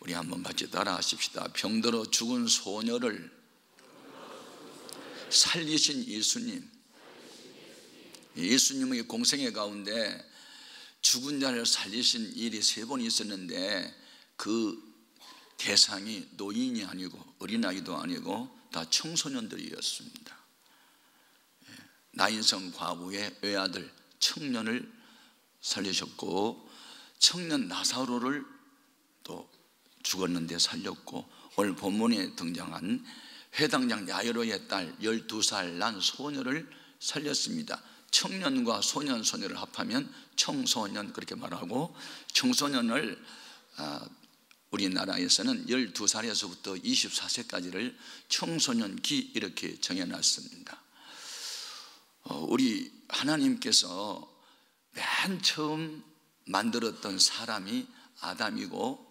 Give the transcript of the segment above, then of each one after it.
우리 한번 같이 따라하십시다. 병들어 죽은 소녀를 살리신 예수님. 예수님의 공생애 가운데 죽은 자를 살리신 일이 3번 있었는데 그 대상이 노인이 아니고 어린아이도 아니고 다 청소년들이었습니다. 나인성 과부의 외아들 청년을 살리셨고, 청년 나사로를 또 죽었는데 살렸고, 오늘 본문에 등장한 회당장 야이로의 딸 12살 난 소녀를 살렸습니다. 청년과 소년, 소녀를 합하면 청소년 그렇게 말하고, 청소년을 우리나라에서는 12살에서부터 24세까지를 청소년기 이렇게 정해놨습니다. 우리 하나님께서 맨 처음 만들었던 사람이 아담이고,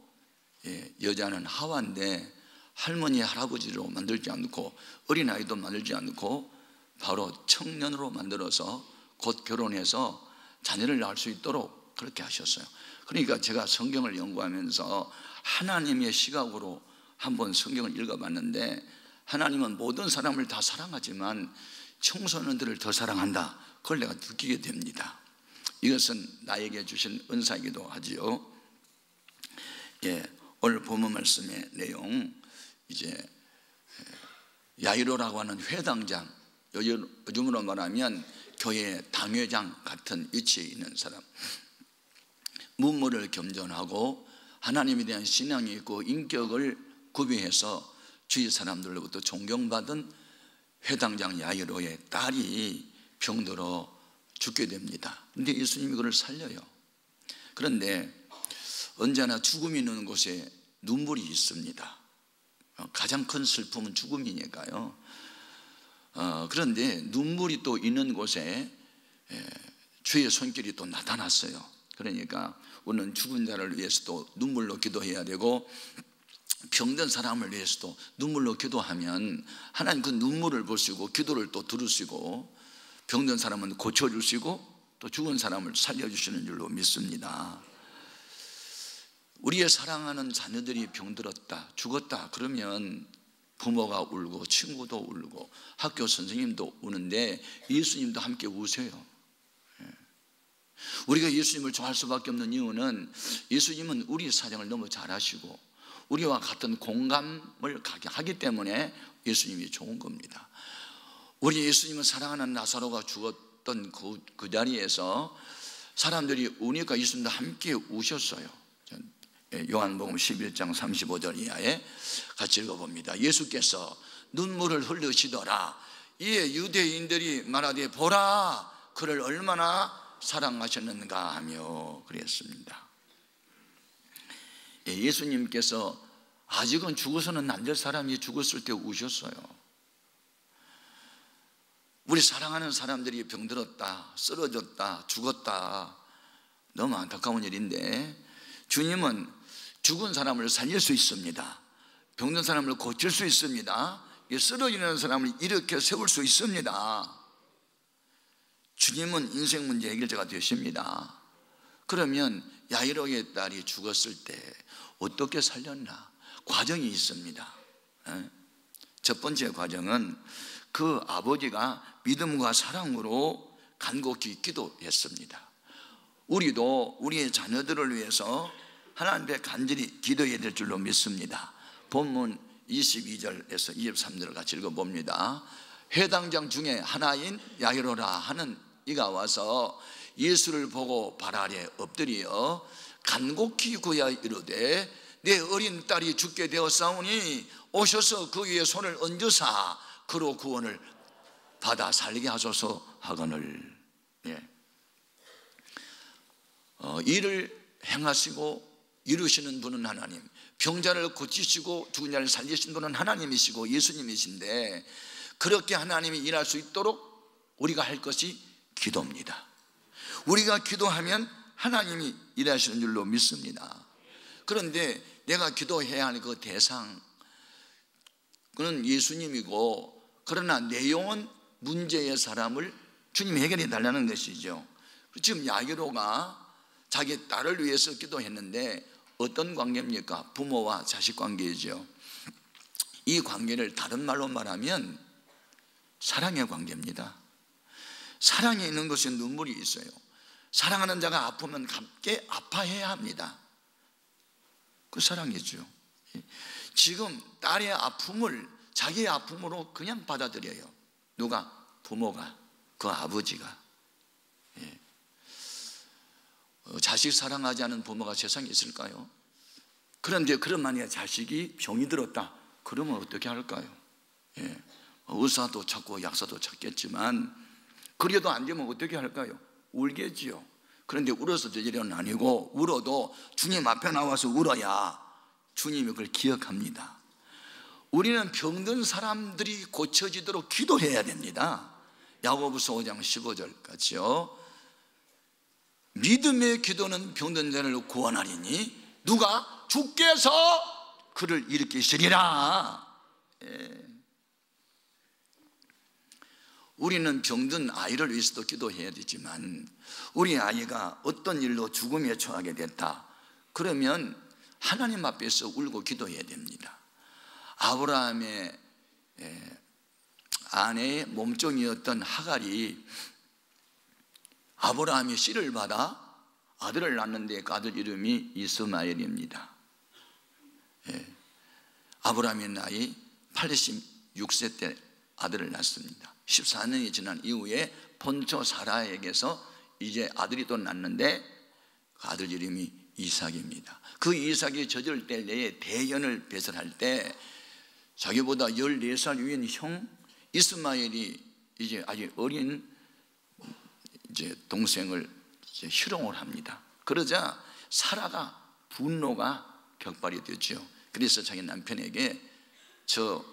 여자는 하와인데 할머니 할아버지로 만들지 않고 어린아이도 만들지 않고 바로 청년으로 만들어서 곧 결혼해서 자녀를 낳을 수 있도록 그렇게 하셨어요. 그러니까 제가 성경을 연구하면서 하나님의 시각으로 한번 성경을 읽어봤는데, 하나님은 모든 사람을 다 사랑하지만 청소년들을 더 사랑한다, 그걸 내가 느끼게 됩니다. 이것은 나에게 주신 은사이기도 하지요. 오늘 본문 말씀의 내용, 이제 야이로라고 하는 회당장, 요즘으로 말하면 교회 당회장 같은 위치에 있는 사람, 문물을 겸손하고 하나님에 대한 신앙이 있고 인격을 구비해서 주위 사람들로부터 존경받은 회당장 야이로의 딸이 병들어 죽게 됩니다. 그런데 예수님이 그를 살려요. 그런데 언제나 죽음이 있는 곳에 눈물이 있습니다. 가장 큰 슬픔은 죽음이니까요. 그런데 눈물이 또 있는 곳에 주의 손길이 또 나타났어요. 그러니까 우리는 죽은 자를 위해서도 눈물로 기도해야 되고, 병든 사람을 위해서도 눈물로 기도하면 하나님 그 눈물을 보시고 기도를 또 들으시고, 병든 사람은 고쳐주시고 또 죽은 사람을 살려주시는 줄로 믿습니다. 우리의 사랑하는 자녀들이 병들었다, 죽었다 그러면 부모가 울고 친구도 울고 학교 선생님도 우는데 예수님도 함께 우세요. 우리가 예수님을 좋아할 수밖에 없는 이유는 예수님은 우리 사정을 너무 잘 아시고 우리와 같은 공감을 가게 하기 때문에 예수님이 좋은 겁니다. 우리 예수님은 사랑하는 나사로가 죽었던 그 자리에서 사람들이 우니까 예수님도 함께 우셨어요. 요한복음 11장 35절 이하에 같이 읽어봅니다. 예수께서 눈물을 흘리시더라. 이에 유대인들이 말하되 보라, 그를 얼마나 사랑하셨는가 하며 그랬습니다. 예수님께서 아직은 죽어서는 안 될 사람이 죽었을 때 우셨어요. 우리 사랑하는 사람들이 병들었다, 쓰러졌다, 죽었다, 너무 안타까운 일인데 주님은 죽은 사람을 살릴 수 있습니다. 병든 사람을 고칠 수 있습니다. 쓰러지는 사람을 일으켜 세울 수 있습니다. 주님은 인생 문제 해결자가 되십니다. 그러면 야이로의 딸이 죽었을 때 어떻게 살렸나? 과정이 있습니다. 첫 번째 과정은 그 아버지가 믿음과 사랑으로 간곡히 기도했습니다. 우리도 우리의 자녀들을 위해서 하나님께 간절히 기도해야 될 줄로 믿습니다. 본문 22절에서 23절을 같이 읽어봅니다. 회당장 중에 하나인 야이로라 하는 이가 와서 예수를 보고 발 아래 엎드려 간곡히 구하여 이르되 내 어린 딸이 죽게 되었사오니 오셔서 그 위에 손을 얹으사 그로 구원을 받아 살리게 하소서 하거늘. 이를 행하시고 이루시는 분은 하나님, 병자를 고치시고 죽은 자를 살리신 분은 하나님이시고 예수님이신데, 그렇게 하나님이 일할 수 있도록 우리가 할 것이 기도입니다. 우리가 기도하면 하나님이 일하시는 줄로 믿습니다. 그런데 내가 기도해야 하는 그 대상, 그는 예수님이고, 그러나 내용은 문제의 사람을 주님이 해결해 달라는 것이죠. 지금 야이로가 자기 딸을 위해서 기도했는데 어떤 관계입니까? 부모와 자식 관계이죠. 이 관계를 다른 말로 말하면 사랑의 관계입니다. 사랑에 있는 것은 눈물이 있어요. 사랑하는 자가 아프면 함께 아파해야 합니다. 그 사랑이죠. 지금 딸의 아픔을 자기의 아픔으로 그냥 받아들여요. 누가? 부모가, 그 아버지가. 자식 사랑하지 않은 부모가 세상에 있을까요? 그런데 그런 만약에 자식이 병이 들었다 그러면 어떻게 할까요? 의사도 찾고 약사도 찾겠지만 그래도 안 되면 어떻게 할까요? 울겠지요. 그런데 울어서 될 일은 아니고, 울어도 주님 앞에 나와서 울어야 주님이 그걸 기억합니다. 우리는 병든 사람들이 고쳐지도록 기도해야 됩니다. 야고보서 5장 15절 같이요. 믿음의 기도는 병든 자를 구원하리니 누가? 주께서 그를 일으키시리라. 우리는 병든 아이를 위해서도 기도해야 되지만, 우리 아이가 어떤 일로 죽음에 처하게 됐다 그러면 하나님 앞에서 울고 기도해야 됩니다. 아브라함의 아내의 몸종이었던 하갈이 아브라함이 씨를 받아 아들을 낳는데 그 아들 이름이 이스마엘입니다. 아브라함의 나이 86세 때 아들을 낳습니다. 14년이 지난 이후에 본초 사라에게서 이제 아들이 또 낳는데 그 아들 이름이 이삭입니다. 그 이삭이 젖을 때 내에 대연을 배설할 때 자기보다 14살 위인 형 이스마엘이 이제 아주 어린 이제 동생을 이제 희롱을 합니다. 그러자 사라가 분노가 격발이 되죠. 그래서 자기 남편에게 저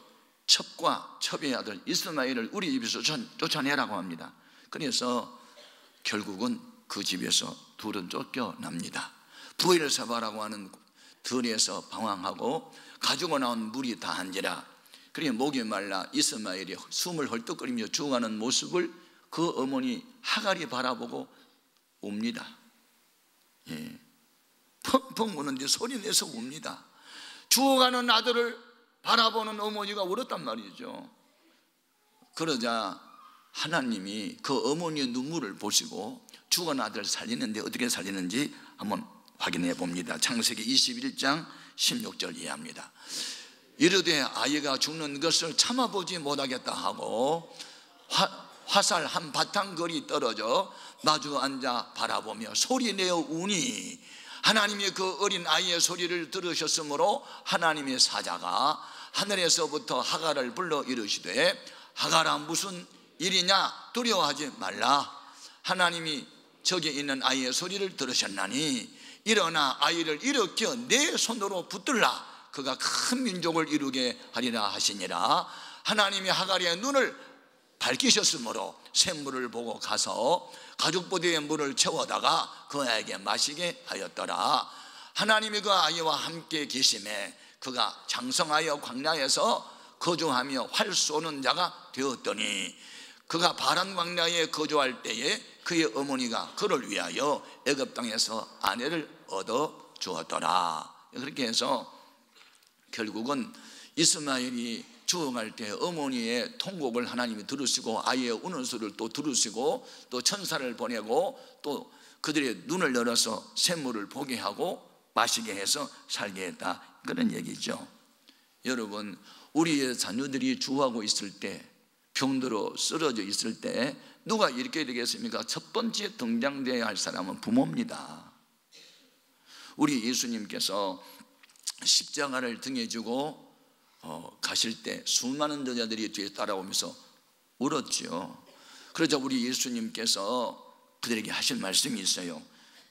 첩과 첩의 아들 이스마엘을 우리 집에서 쫓아내라고 합니다. 그래서 결국은 그 집에서 둘은 쫓겨납니다. 부엘세바라고 하는 들에서 방황하고 가지고 나온 물이 다한지라. 그래 목이 말라 이스마엘이 숨을 헐떡거리며 죽어가는 모습을 그 어머니 하갈이 바라보고 웁니다. 펑펑 우는데 소리 내서 웁니다. 죽어가는 아들을 바라보는 어머니가 울었단 말이죠. 그러자 하나님이 그 어머니의 눈물을 보시고 죽은 아들을 살리는데 어떻게 살리는지 한번 확인해 봅니다. 창세기 21장 16절 이해합니다. 이르되 아이가 죽는 것을 참아보지 못하겠다 하고 화살 한 바탕거리 떨어져 마주 앉아 바라보며 소리내어 우니 하나님이 그 어린 아이의 소리를 들으셨으므로 하나님의 사자가 하늘에서부터 하갈을 불러 이르시되 하갈아 무슨 일이냐 두려워하지 말라. 하나님이 저기 있는 아이의 소리를 들으셨나니 일어나 아이를 일으켜 내 손으로 붙들라. 그가 큰 민족을 이루게 하리라 하시니라. 하나님이 하갈의 눈을 밝히셨으므로 샘물을 보고 가서 가죽보드에 물을 채워다가 그 아이에게 마시게 하였더라. 하나님이 그 아이와 함께 계심에 그가 장성하여 광야에서 거주하며 활 쏘는 자가 되었더니 그가 바란 광야에 거주할 때에 그의 어머니가 그를 위하여 애굽 땅에서 아내를 얻어 주었더라. 그렇게 해서 결국은 이스마엘이 죽어갈 때 어머니의 통곡을 하나님이 들으시고 아이의 우는 소리를 또 들으시고 또 천사를 보내고 또 그들의 눈을 열어서 샘물을 보게 하고 마시게 해서 살게 했다, 그런 얘기죠. 여러분, 우리의 자녀들이 주하고 있을 때, 병들어 쓰러져 있을 때 누가 이렇게 되겠습니까? 첫 번째 등장되어야 할 사람은 부모입니다. 우리 예수님께서 십자가를 등에 지고 가실 때 수많은 여자들이 뒤에 따라오면서 울었죠. 그러자 우리 예수님께서 그들에게 하실 말씀이 있어요.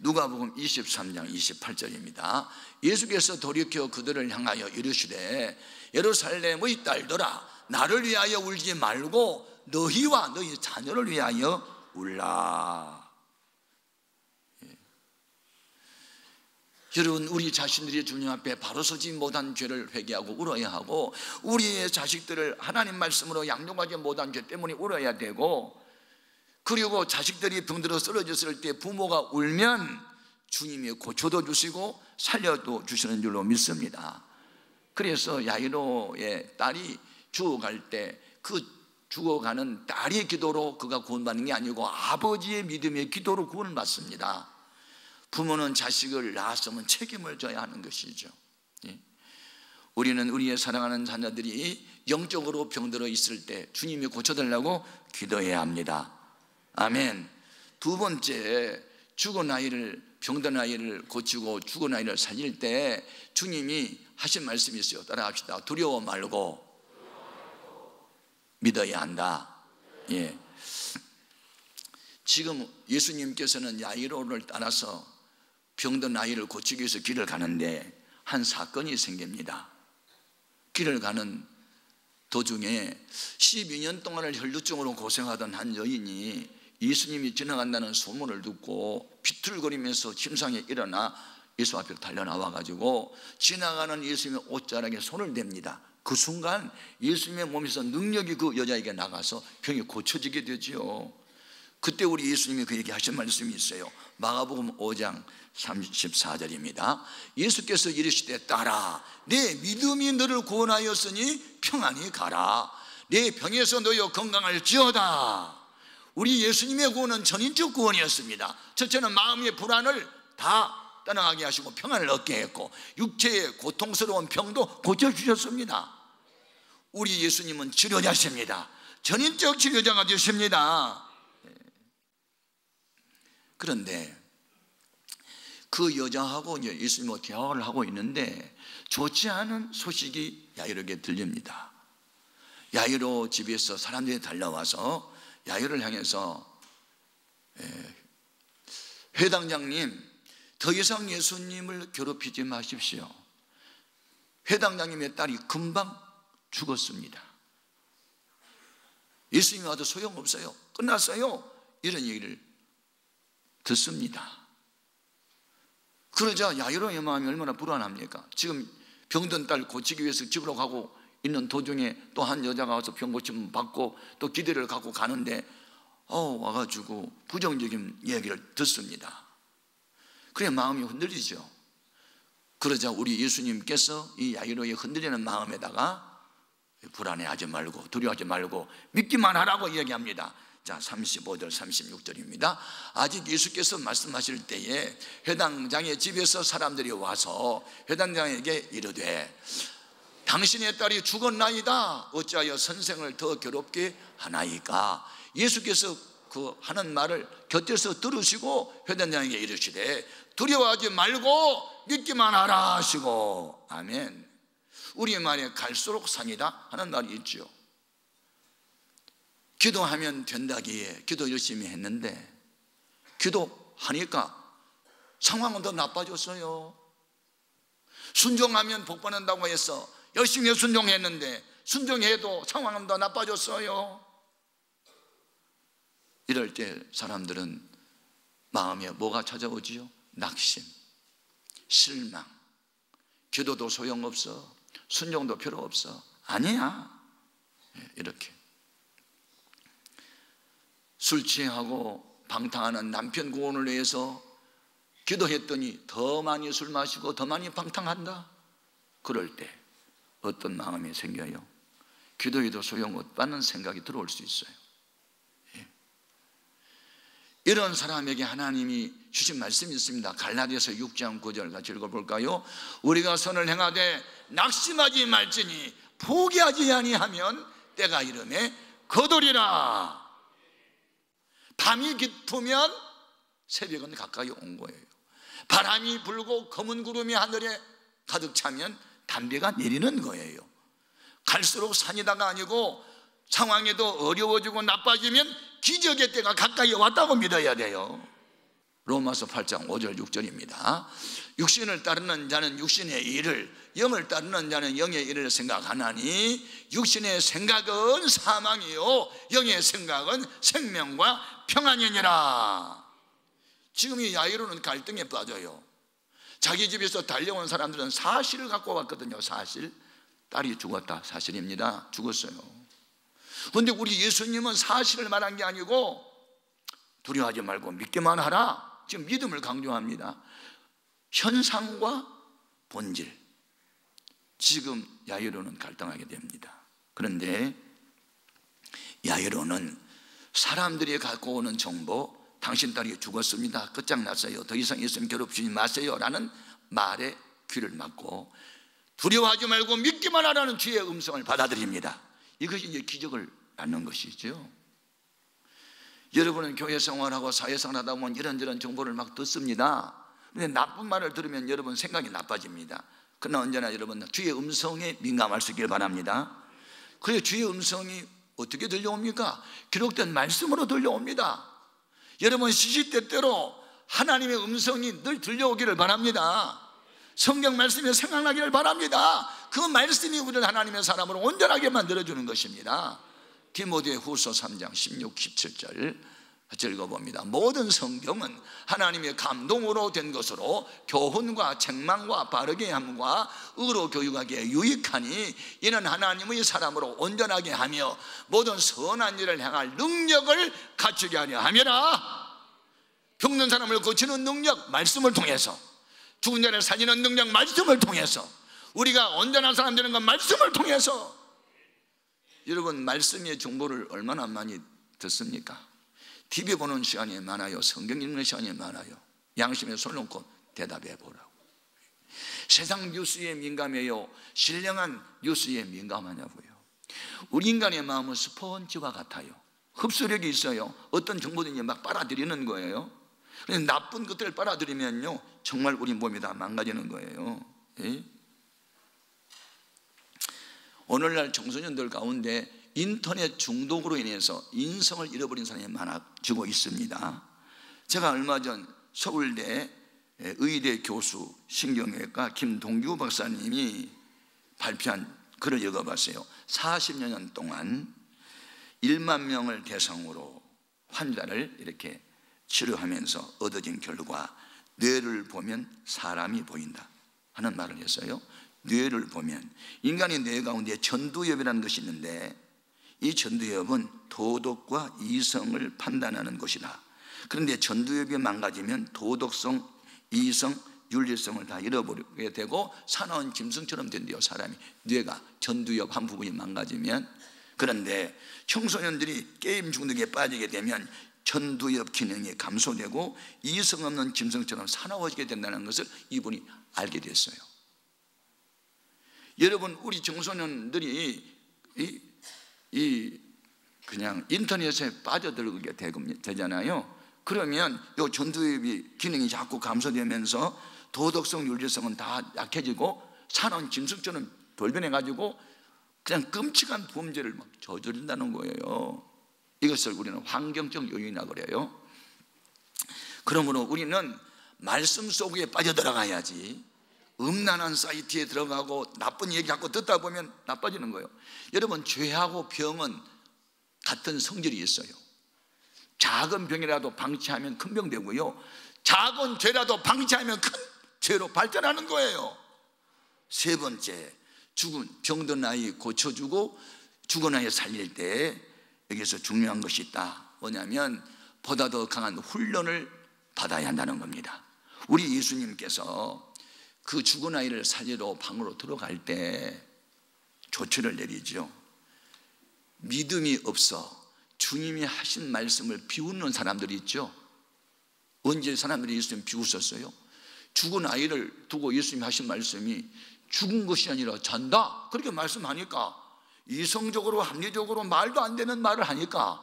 누가복음 23장 28절입니다. 예수께서 돌이켜 그들을 향하여 이르시되 예루살렘의 딸들아 나를 위하여 울지 말고 너희와 너희 자녀를 위하여 울라. 여러분, 우리 자신들이 주님 앞에 바로 서지 못한 죄를 회개하고 울어야 하고, 우리의 자식들을 하나님 말씀으로 양육하지 못한 죄 때문에 울어야 되고, 그리고 자식들이 병들어 쓰러졌을 때 부모가 울면 주님이 고쳐도 주시고 살려도 주시는 줄로 믿습니다. 그래서 야이로의 딸이 죽어갈 때 그 죽어가는 딸의 기도로 그가 구원받는 게 아니고 아버지의 믿음의 기도로 구원을 받습니다. 부모는 자식을 낳았으면 책임을 져야 하는 것이죠. 우리는 우리의 사랑하는 자녀들이 영적으로 병들어 있을 때 주님이 고쳐달라고 기도해야 합니다. 아멘. 두 번째, 죽은 아이를, 병든 아이를 고치고 죽은 아이를 살릴 때 주님이 하신 말씀이 있어요. 따라합시다. 두려워 말고 믿어야 한다. 예. 지금 예수님께서는 야이로를 따라서 병든 아이를 고치기 위해서 길을 가는데 한 사건이 생깁니다. 길을 가는 도중에 12년 동안을 혈루증으로 고생하던 한 여인이 예수님이 지나간다는 소문을 듣고 비틀거리면서 침상에 일어나 예수 앞으로 달려나와가지고 지나가는 예수님의 옷자락에 손을 댑니다. 그 순간 예수님의 몸에서 능력이 그 여자에게 나가서 병이 고쳐지게 되죠. 그때 우리 예수님이 그에게 하신 말씀이 있어요. 마가복음 5장 34절입니다. 예수께서 이르시되 딸아, 내 믿음이 너를 구원하였으니 평안히 가라. 내 병에서 너여 건강할지어다. 우리 예수님의 구원은 전인적 구원이었습니다. 첫째는 마음의 불안을 다 떠나가게 하시고 평안을 얻게 했고, 육체의 고통스러운 병도 고쳐주셨습니다. 우리 예수님은 치료자십니다. 전인적 치료자가 되십니다. 그런데 그 여자하고 이제 예수님과 대화를 하고 있는데 좋지 않은 소식이 야이로에게 들립니다. 야이로 집에서 사람들이 달려와서 야이로를 향해서 회당장님, 더 이상 예수님을 괴롭히지 마십시오. 회당장님의 딸이 금방 죽었습니다. 예수님이 와도 소용없어요. 끝났어요. 이런 얘기를 듣습니다. 그러자 야이로의 마음이 얼마나 불안합니까? 지금 병든 딸 고치기 위해서 집으로 가고 있는 도중에 또 한 여자가 와서 병 고침 받고 또 기대를 갖고 가는데 와가지고 부정적인 이야기를 듣습니다. 그래 마음이 흔들리죠. 그러자 우리 예수님께서 이 야이로의 흔들리는 마음에다가 불안해하지 말고 두려워하지 말고 믿기만 하라고 이야기합니다. 자, 35절 36절입니다 아직 예수께서 말씀하실 때에 회당장의 집에서 사람들이 와서 회당장에게 이르되 당신의 딸이 죽었나이다. 어찌하여 선생을 더 괴롭게 하나이까? 예수께서 그 하는 말을 곁에서 들으시고 회당장에게 이르시되 두려워하지 말고 믿기만 하라 하시고. 아멘. 우리 말에 갈수록 산이다 하는 말이 있죠. 기도하면 된다기에 기도 열심히 했는데 기도하니까 상황은 더 나빠졌어요. 순종하면 복 받는다고 해서 열심히 순종했는데 순종해도 상황은 더 나빠졌어요. 이럴 때 사람들은 마음에 뭐가 찾아오지요? 낙심, 실망. 기도도 소용없어, 순종도 필요 없어. 아니야. 이렇게 술 취하고 방탕하는 남편 구원을 위해서 기도했더니 더 많이 술 마시고 더 많이 방탕한다. 그럴 때 어떤 마음이 생겨요? 기도해도 소용없다는 생각이 들어올 수 있어요. 이런 사람에게 하나님이 주신 말씀이 있습니다. 갈라디아서 6장 9절 같이 읽어볼까요? 우리가 선을 행하되 낙심하지 말지니 포기하지 아니하면 때가 이르매 거두리라. 밤이 깊으면 새벽은 가까이 온 거예요. 바람이 불고 검은 구름이 하늘에 가득 차면 담배가 내리는 거예요. 갈수록 산이다가 아니고 상황에도 어려워지고 나빠지면 기적의 때가 가까이 왔다고 믿어야 돼요. 로마서 8장 5절 6절입니다 육신을 따르는 자는 육신의 일을, 영을 따르는 자는 영의 일을 생각하나니 육신의 생각은 사망이요 영의 생각은 생명과 평안이니라. 지금 이 야이로는 갈등에 빠져요. 자기 집에서 달려온 사람들은 사실을 갖고 왔거든요. 사실. 딸이 죽었다. 사실입니다. 죽었어요. 그런데 우리 예수님은 사실을 말한 게 아니고 두려워하지 말고 믿기만 하라. 지금 믿음을 강조합니다. 현상과 본질. 지금 야이로는 갈등하게 됩니다. 그런데 야이로는 사람들이 갖고 오는 정보, 당신 딸이 죽었습니다, 끝장났어요, 더 이상 있으면 괴롭히지 마세요 라는 말에 귀를 막고 두려워하지 말고 믿기만 하라는 주의 음성을 받아들입니다. 이것이 이제 기적을 낳는 것이죠. 여러분은 교회 생활하고 사회생활 하다 보면 이런저런 정보를 막 듣습니다. 근데 나쁜 말을 들으면 여러분 생각이 나빠집니다. 그러나 언제나 여러분 주의 음성에 민감할 수 있길 바랍니다. 그래서 주의 음성이 어떻게 들려옵니까? 기록된 말씀으로 들려옵니다. 여러분 시시때때로 하나님의 음성이 늘 들려오기를 바랍니다. 성경 말씀이 생각나기를 바랍니다. 그 말씀이 우리를 하나님의 사람으로 온전하게 만들어주는 것입니다. 디모데 후서 3장 16, 17절 읽어봅니다. 모든 성경은 하나님의 감동으로 된 것으로 교훈과 책망과 바르게 함과 의로 교육하기에 유익하니 이는 하나님의 사람으로 온전하게 하며 모든 선한 일을 행할 능력을 갖추게 하려 함이라. 죽는 사람을 고치는 능력, 말씀을 통해서, 죽은 자를 살리는 능력, 말씀을 통해서, 우리가 온전한 사람 되는 건 말씀을 통해서. 여러분 말씀의 정보를 얼마나 많이 듣습니까? TV 보는 시간이 많아요? 성경 읽는 시간이 많아요? 양심에 손 놓고 대답해 보라고. 세상 뉴스에 민감해요? 신령한 뉴스에 민감하냐고요? 우리 인간의 마음은 스펀지와 같아요. 흡수력이 있어요. 어떤 정보든지 막 빨아들이는 거예요. 그런데 나쁜 것들을 빨아들이면요 정말 우리 몸이 다 망가지는 거예요. 예? 오늘날 청소년들 가운데 인터넷 중독으로 인해서 인성을 잃어버린 사람이 많아지고 있습니다. 제가 얼마 전 서울대 의대 교수 신경외과 김동규 박사님이 발표한 글을 읽어봤어요. 40여 년 동안 1만 명을 대상으로 환자를 이렇게 치료하면서 얻어진 결과 뇌를 보면 사람이 보인다 하는 말을 했어요. 뇌를 보면, 인간의 뇌 가운데 전두엽이라는 것이 있는데 이 전두엽은 도덕과 이성을 판단하는 것이다. 그런데 전두엽이 망가지면 도덕성, 이성, 윤리성을 다 잃어버리게 되고 사나운 짐승처럼 된대요. 사람이 뇌가 전두엽 한 부분이 망가지면. 그런데 청소년들이 게임 중독에 빠지게 되면 전두엽 기능이 감소되고 이성 없는 짐승처럼 사나워지게 된다는 것을 이분이 알게 됐어요. 여러분 우리 청소년들이 그냥 인터넷에 빠져들게 되잖아요. 그러면 이 전두엽이 기능이 자꾸 감소되면서 도덕성, 윤리성은 다 약해지고 사나운 짐승처럼 돌변해가지고 그냥 끔찍한 범죄를 막 저지른다는 거예요. 이것을 우리는 환경적 요인이라고 그래요. 그러므로 우리는 말씀 속에 빠져들어가야지 음란한 사이트에 들어가고 나쁜 얘기 자꾸 듣다 보면 나빠지는 거예요. 여러분 죄하고 병은 같은 성질이 있어요. 작은 병이라도 방치하면 큰 병 되고요, 작은 죄라도 방치하면 큰 죄로 발전하는 거예요. 세 번째, 죽은 병든 아이 고쳐주고 죽은 아이 살릴 때 여기서 중요한 것이 있다. 뭐냐면 보다 더 강한 훈련을 받아야 한다는 겁니다. 우리 예수님께서 그 죽은 아이를 살리러 방으로 들어갈 때 조치를 내리죠. 믿음이 없어 주님이 하신 말씀을 비웃는 사람들이 있죠. 언제 사람들이 예수님 비웃었어요? 죽은 아이를 두고 예수님이 하신 말씀이 죽은 것이 아니라 잔다 그렇게 말씀하니까 이성적으로 합리적으로 말도 안 되는 말을 하니까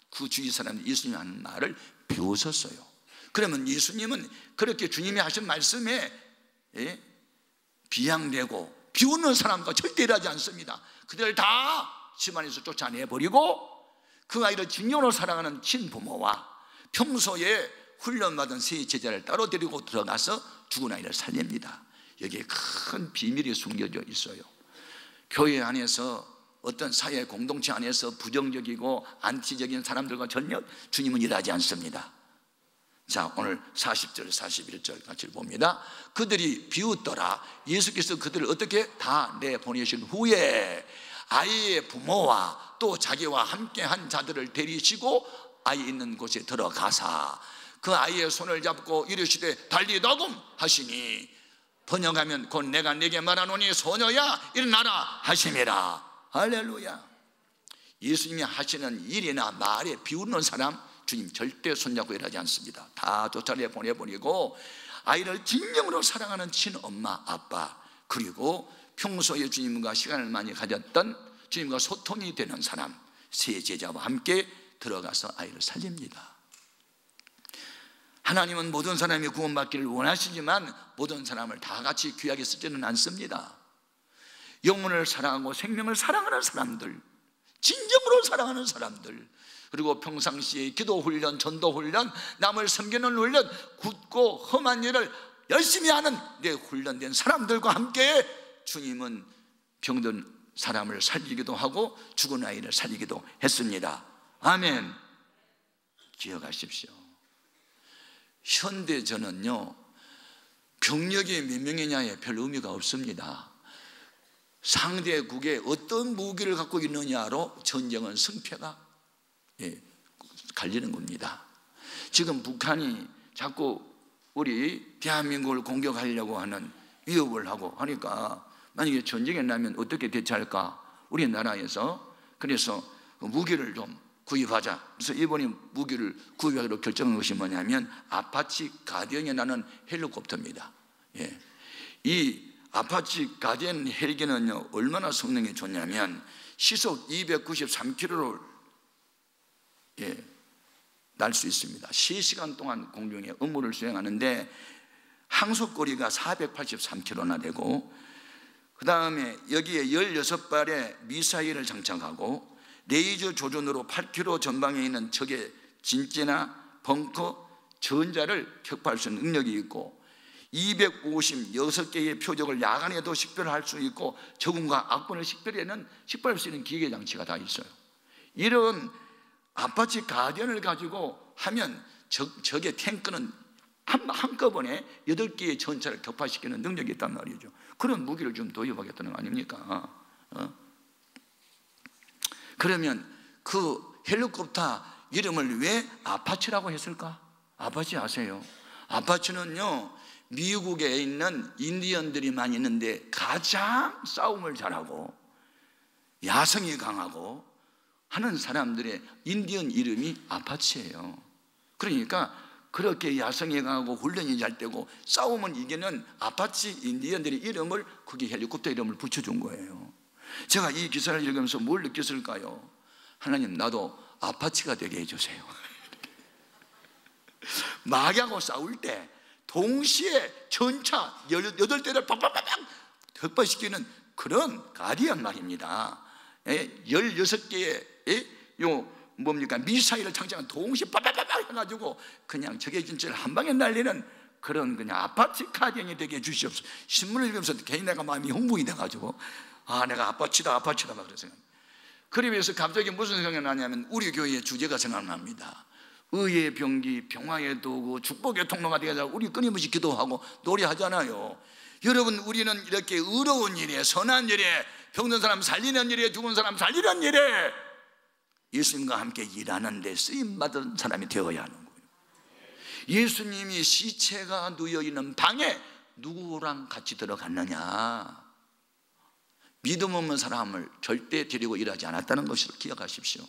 그 주위 사람들이 예수님이 하는 말을 비웃었어요. 그러면 예수님은 그렇게 주님이 하신 말씀에 비양되고 비웃는 사람과 절대 일하지 않습니다. 그들을 다 집안에서 쫓아내버리고 그 아이를 진정으로 사랑하는 친부모와 평소에 훈련받은 세 제자를 따로 데리고 들어가서 죽은 아이를 살립니다. 여기에 큰 비밀이 숨겨져 있어요. 교회 안에서 어떤 사회 공동체 안에서 부정적이고 안티적인 사람들과 전혀 주님은 일하지 않습니다. 자, 오늘 40절 41절 같이 봅니다. 그들이 비웃더라. 예수께서 그들을 어떻게 다 내보내신 후에 아이의 부모와 또 자기와 함께한 자들을 데리시고 아이 있는 곳에 들어가사 그 아이의 손을 잡고 이르시되 달리다금 하시니, 번역하면 곧 내가 네게 말하노니 소녀야 일어나라 하심이라. 할렐루야. 예수님이 하시는 일이나 말에 비웃는 사람 주님 절대 손잡고 일하지 않습니다. 다 쫓아내 보내버리고 아이를 진정으로 사랑하는 친엄마 아빠, 그리고 평소에 주님과 시간을 많이 가졌던 주님과 소통이 되는 사람, 세 제자와 함께 들어가서 아이를 살립니다. 하나님은 모든 사람이 구원받기를 원하시지만 모든 사람을 다 같이 귀하게 쓰지는 않습니다. 영혼을 사랑하고 생명을 사랑하는 사람들, 진정으로 사랑하는 사람들, 그리고 평상시에 기도 훈련, 전도 훈련, 남을 섬기는 훈련, 굳고 험한 일을 열심히 하는 내 훈련된 사람들과 함께 주님은 병든 사람을 살리기도 하고 죽은 아이를 살리기도 했습니다. 아멘. 기억하십시오. 현대전은요, 병력이 몇 명이냐에 별 의미가 없습니다. 상대국에 어떤 무기를 갖고 있느냐로 전쟁은 승패가 갈리는 겁니다. 지금 북한이 자꾸 우리 대한민국을 공격하려고 하는 위협을 하고 하니까 만약에 전쟁이 나면 어떻게 대처할까? 우리나라에서 그래서 무기를 좀 구입하자. 그래서 이번에 무기를 구입하기로 결정한 것이 뭐냐면 아파치 가디언이라는 헬리콥터입니다. 이 아파치 가디언 헬기는요, 얼마나 성능이 좋냐면 시속 293km를 날 수 있습니다. 3시간 동안 공중에 업무를 수행하는데 항속거리가 483km나 되고, 그 다음에 여기에 16발의 미사일을 장착하고 레이저 조준으로 8km 전방에 있는 적의 진지나 벙커, 전자를 격파할 수 있는 능력이 있고 256개의 표적을 야간에도 식별할 수 있고 적군과 악군을 식별할 수 있는 기계 장치가 다 있어요. 이런 아파치 가디언을 가지고 하면 적의 탱크는 한꺼번에 8개의 전차를 격파시키는 능력이 있단 말이죠. 그런 무기를 좀 도입하겠다는 거 아닙니까? 그러면 그 헬리콥터 이름을 왜 아파치라고 했을까? 아파치 아세요? 아파치는요, 미국에 있는 인디언들이 많이 있는데 가장 싸움을 잘하고 야성이 강하고 하는 사람들의 인디언 이름이 아파치예요. 그러니까 그렇게 야성이 강하고 훈련이 잘 되고 싸움은 이기는 아파치 인디언들의 이름을 거기 헬리콥터 이름을 붙여준 거예요. 제가 이 기사를 읽으면서 뭘 느꼈을까요? 하나님, 나도 아파치가 되게 해주세요. 마귀하고 싸울 때 동시에 전차 18대를 팍팍팍 격파시키는 그런 가디언 말입니다. 16개의 미사일을 장착한 동시에 팍팍팍 해가지고 그냥 적의 진짜를 한 방에 날리는 그런 그냥 아파치 가디언이 되게 해주시옵소서. 신문을 읽으면서 괜히 내가 마음이 흥분이 돼가지고 내가 아파치다 막 그랬어요. 그러면서 갑자기 무슨 생각이 나냐면 우리 교회의 주제가 생각납니다. 의의 병기, 평화의 도구, 축복의 통로가 되어서 우리 끊임없이 기도하고 노래하잖아요. 여러분, 우리는 이렇게 의로운 일에, 선한 일에, 병든 사람 살리는 일에, 죽은 사람 살리는 일에 예수님과 함께 일하는 데 쓰임받은 사람이 되어야 하는 거예요. 예수님이 시체가 누워있는 방에 누구랑 같이 들어갔느냐? 믿음 없는 사람을 절대 데리고 일하지 않았다는 것을 기억하십시오.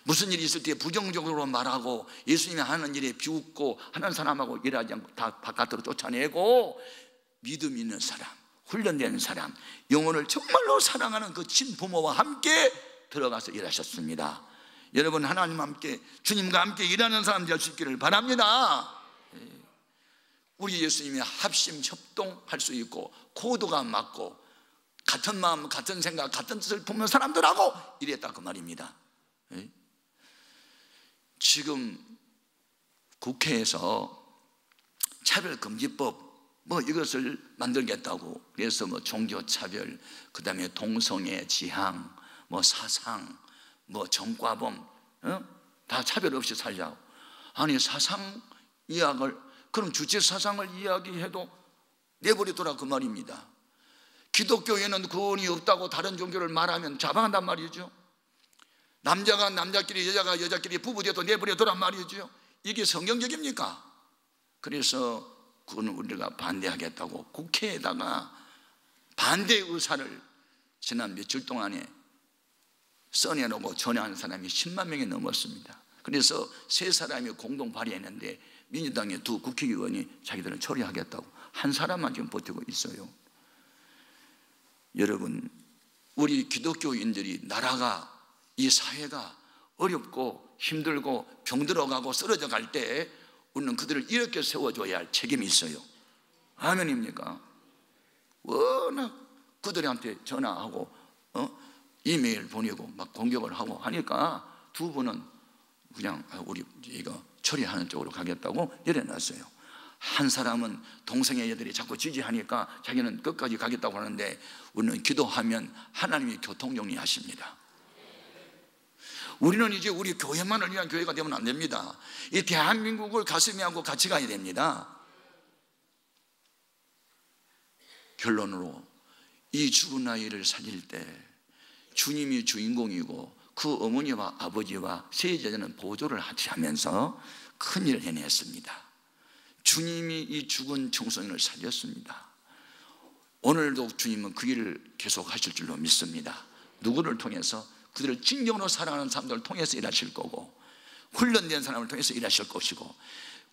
무슨 일이 있을 때 부정적으로 말하고 예수님이 하는 일에 비웃고 하는 사람하고 일하지 않고 다 바깥으로 쫓아내고 믿음 있는 사람, 훈련된 사람, 영혼을 정말로 사랑하는 그 친부모와 함께 들어가서 일하셨습니다. 여러분, 하나님과 함께, 주님과 함께 일하는 사람 될 수 있기를 바랍니다. 우리 예수님이 합심 협동할 수 있고 코드가 맞고 같은 마음, 같은 생각, 같은 뜻을 품는 사람들하고 일했다 그 말입니다. 지금 국회에서 차별금지법 이것을 만들겠다고, 그래서 종교차별, 그 다음에 동성애, 지향, 사상, 정과범, 다 차별 없이 살자고. 아니, 사상 이야기를, 그럼 주체 사상을 이야기해도 내버리더라 그 말입니다. 기독교에는 구원이 없다고 다른 종교를 말하면 자방한단 말이죠. 남자가 남자끼리, 여자가 여자끼리 부부되어도 내버려두란 말이죠. 이게 성경적입니까? 그래서 그건 우리가 반대하겠다고 국회에다가 반대 의사를 지난 며칠 동안에 써내놓고 전화한 사람이 10만 명이 넘었습니다. 그래서 세 사람이 공동 발의했는데 민주당의 두 국회의원이 자기들은 처리하겠다고, 한 사람만 지금 버티고 있어요. 여러분, 우리 기독교인들이, 나라가, 이 사회가 어렵고 힘들고 병들어가고 쓰러져 갈 때 우리는 그들을 이렇게 세워줘야 할 책임이 있어요. 아멘입니까? 워낙 그들한테 전화하고 이메일 보내고 막 공격을 하고 하니까 두 분은 그냥 우리 이거 처리하는 쪽으로 가겠다고 내려놨어요. 한 사람은 동성애 애들이 자꾸 지지하니까 자기는 끝까지 가겠다고 하는데, 우리는 기도하면 하나님이 교통정리하십니다. 우리는 이제 우리 교회만을 위한 교회가 되면 안 됩니다. 이 대한민국을 가슴에 안고 같이 가야 됩니다. 결론으로 이 죽은 아이를 살릴 때 주님이 주인공이고 그 어머니와 아버지와 세자는 보조를 하면서 큰 일을 해냈습니다. 주님이 이 죽은 청소년을 살렸습니다. 오늘도 주님은 그 일을 계속 하실 줄로 믿습니다. 누구를 통해서? 그들을 진정으로 사랑하는 사람들을 통해서 일하실 거고, 훈련된 사람을 통해서 일하실 것이고,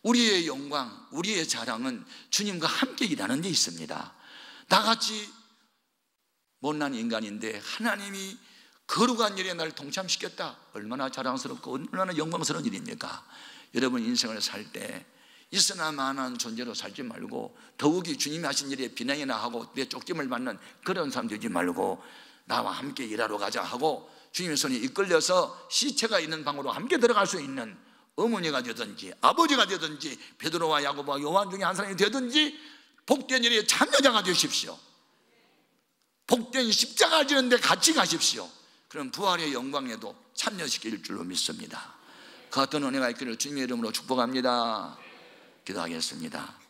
우리의 영광, 우리의 자랑은 주님과 함께 일하는 데 있습니다. 나같이 못난 인간인데 하나님이 거룩한 일에 나를 동참시켰다, 얼마나 자랑스럽고 얼마나 영광스러운 일입니까? 여러분, 인생을 살 때 있으나 마나한 존재로 살지 말고, 더욱이 주님이 하신 일에 비난이나 하고 내 쪽짐을 받는 그런 사람 되지 말고, 나와 함께 일하러 가자 하고 주님의 손에 이끌려서 시체가 있는 방으로 함께 들어갈 수 있는 어머니가 되든지 아버지가 되든지 베드로와 야고보와 요한 중에 한 사람이 되든지 복된 일에 참여자가 되십시오. 복된 십자가 지는데 같이 가십시오. 그럼 부활의 영광에도 참여시킬 줄로 믿습니다. 그 어떤 은혜가 있기를 주님의 이름으로 축복합니다. 기도하겠습니다.